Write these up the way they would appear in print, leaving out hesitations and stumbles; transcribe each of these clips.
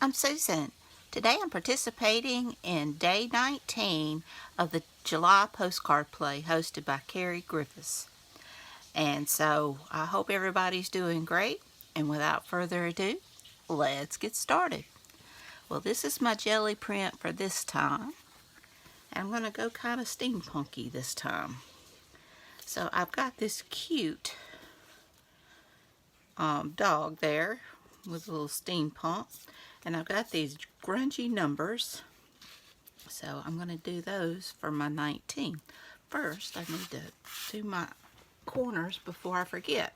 I'm Susan. Today I'm participating in day 19 of the July postcard play hosted by Carrie Griffiths. And so I hope everybody's doing great. And without further ado, let's get started. Well, this is my jelly print for this time. I'm going to go kind of steampunky this time. So I've got this cute dog there with a little steampunk. And I've got these grungy numbers, so I'm going to do those for my 19. First, I need to do my corners before I forget.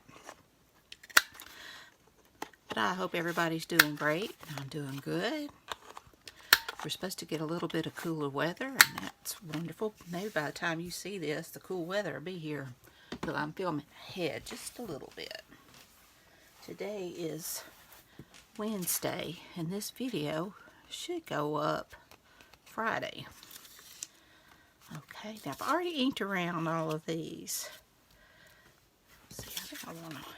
But I hope everybody's doing great. I'm doing good. We're supposed to get a little bit of cooler weather, and that's wonderful. Maybe by the time you see this, the cool weather will be here. But I'm filming ahead just a little bit. Today is Wednesday, and this video should go up Friday. Okay, now I've already inked around all of these. Let's see, I think I want to,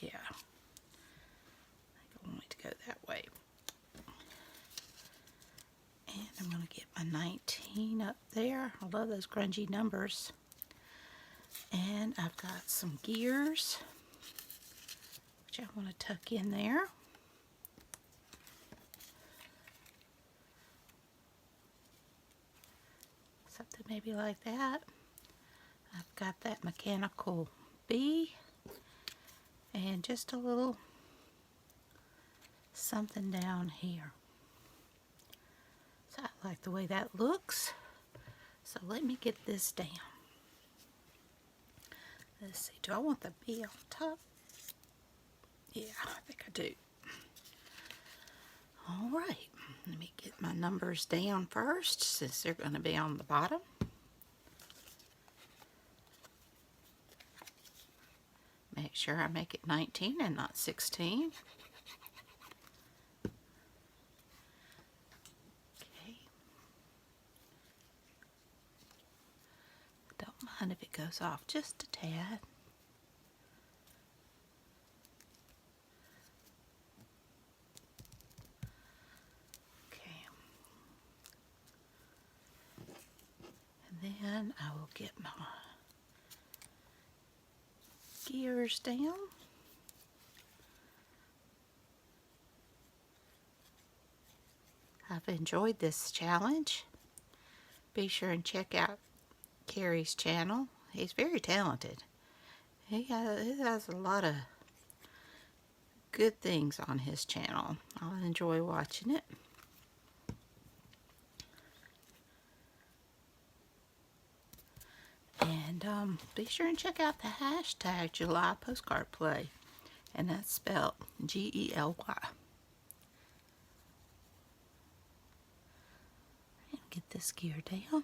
yeah, I think I want it to go that way. And I'm going to get my 19 up there. I love those grungy numbers. And I've got some gears, which I want to tuck in there. Something maybe like that. I've got that mechanical bee and just a little something down here. So I like the way that looks. So let me get this down. Let's see, do I want the bee on top? Yeah, I think I do. All right, let me get my numbers down first since they're going to be on the bottom. Make sure I make it 19 and not 16. Okay. Don't mind if it goes off just a tad. Then I will get my gears down. I've enjoyed this challenge. Be sure and check out Carrie's channel. He's very talented. He has a lot of good things on his channel. I'll enjoy watching it. And be sure and check out the hashtag GelyPostcardPlay, and that's spelled G-E-L-Y. And get this gear down.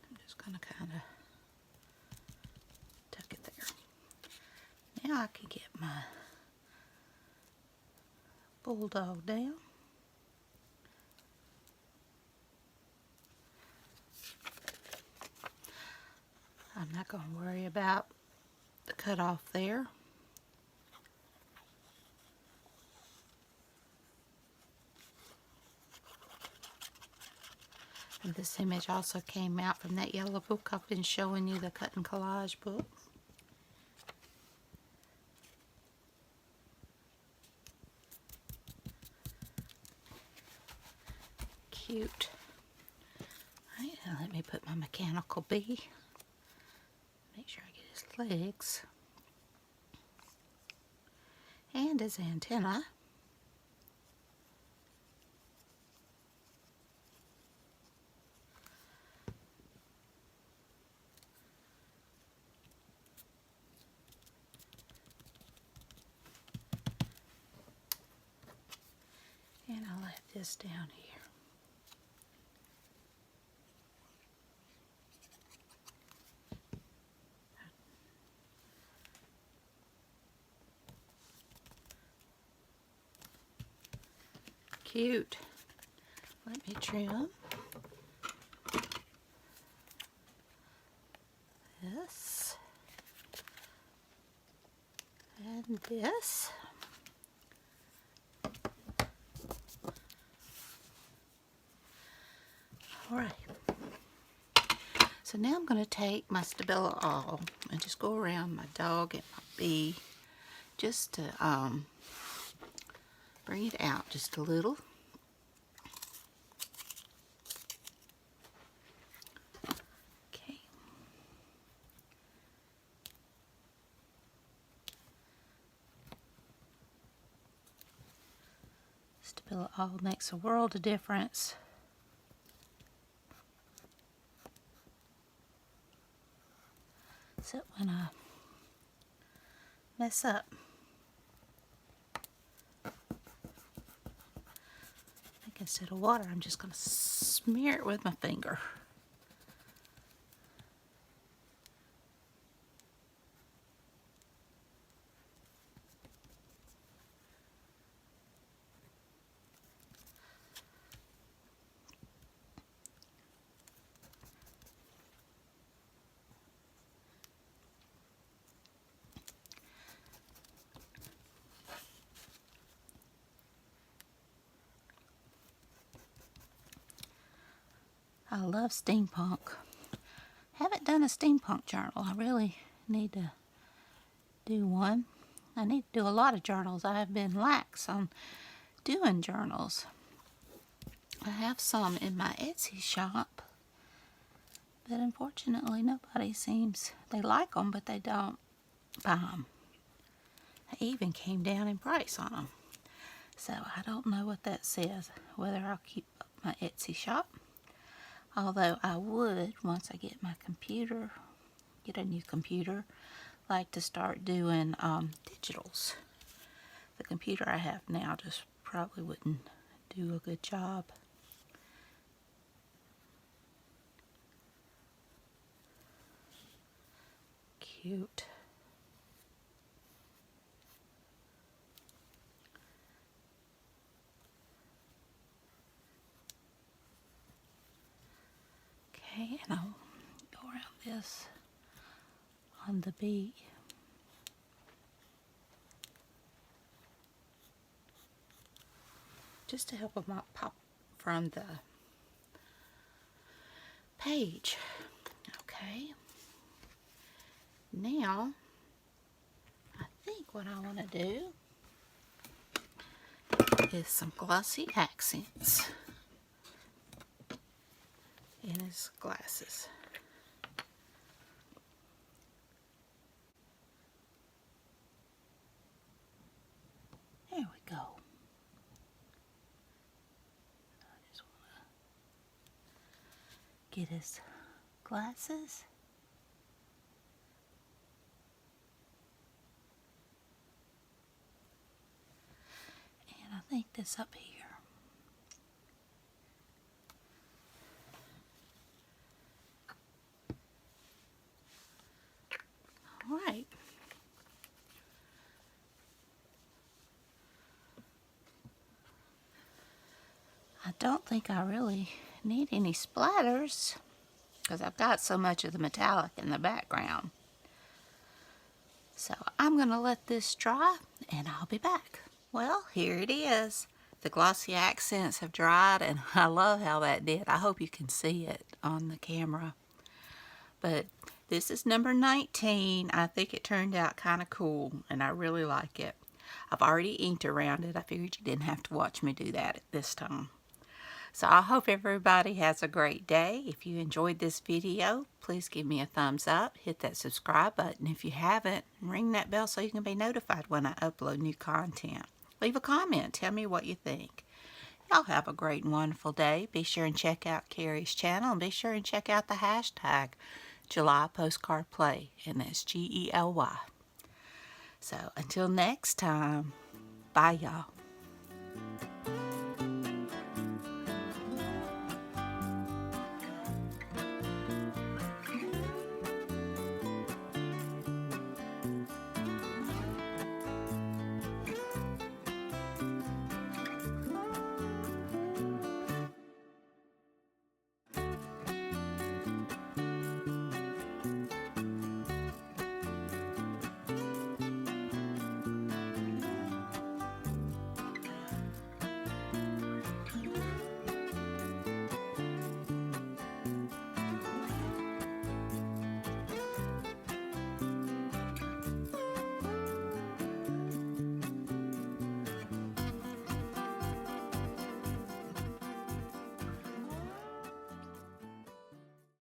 I'm just going to kind of tuck it there. Now I can get my bulldog down. I'm not going to worry about the cutoff there. And this image also came out from that yellow book I've been showing you, the cut and collage book. Cute. All right, now let me put my mechanical bee. Make sure I get his legs and his antenna. And I'll have this down here. Cute. Let me trim this. and this. Alright. So now I'm going to take my Stabilo All and just go around my dog and my bee just to bring it out just a little. Okay. Stabilo All makes a world of difference. So when I mess up, I think instead of water, I'm just going to smear it with my finger. I love steampunk. Haven't done a steampunk journal. I really need to do one. I need to do a lot of journals. I have been lax on doing journals. I have some in my Etsy shop, but unfortunately nobody seems, they like them, but they don't buy them. I even came down in price on them. So I don't know what that says, whether I'll keep up my Etsy shop. Although I would, once I get my computer, get a new computer, like to start doing digitals. The computer I have now just probably wouldn't do a good job. Cute. Okay, and I'll go around this on the bee. Just to help them not pop from the page. Okay. Now, I think what I want to do is some glossy accents in his glasses. There we go. I just want to get his glasses. And I think this up here. All right. I don't think I really need any splatters because I've got so much of the metallic in the background. So I'm going to let this dry and I'll be back. Well, here it is. The glossy accents have dried and I love how that did. I hope you can see it on the camera. But this is number 19. I think it turned out kind of cool and I really like it. I've already inked around it. I figured you didn't have to watch me do that at this time. So I hope everybody has a great day. If you enjoyed this video, please give me a thumbs up. Hit that subscribe button if you haven't. And ring that bell so you can be notified when I upload new content. Leave a comment. Tell me what you think. Y'all have a great and wonderful day. Be sure and check out Carrie's channel. And be sure and check out the hashtag GelyPostcardPlay. And that's GELY. So until next time, bye y'all.